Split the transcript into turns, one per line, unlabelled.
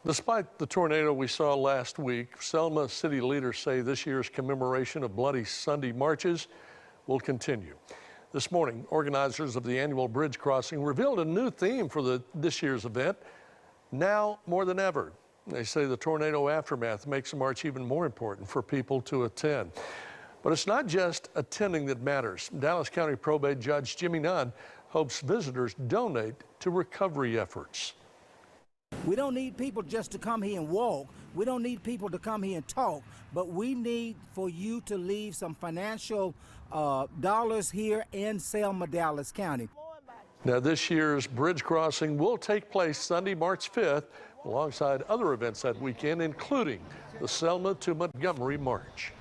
Despite the tornado we saw last week, Selma city leaders say this year's commemoration of Bloody Sunday marches will continue. This morning, organizers of the annual bridge crossing revealed a new theme for this year's event, now more than ever. They say the tornado aftermath makes the march even more important for people to attend. But it's not just attending that matters. Dallas County Probate Judge Jimmy Nunn hopes visitors donate to recovery efforts.
We don't need people just to come here and walk. We don't need people to come here and talk, but we need for you to leave some financial dollars here in Selma, Dallas County.
Now, this year's bridge crossing will take place Sunday, March 5th, alongside other events that weekend, including the Selma to Montgomery March.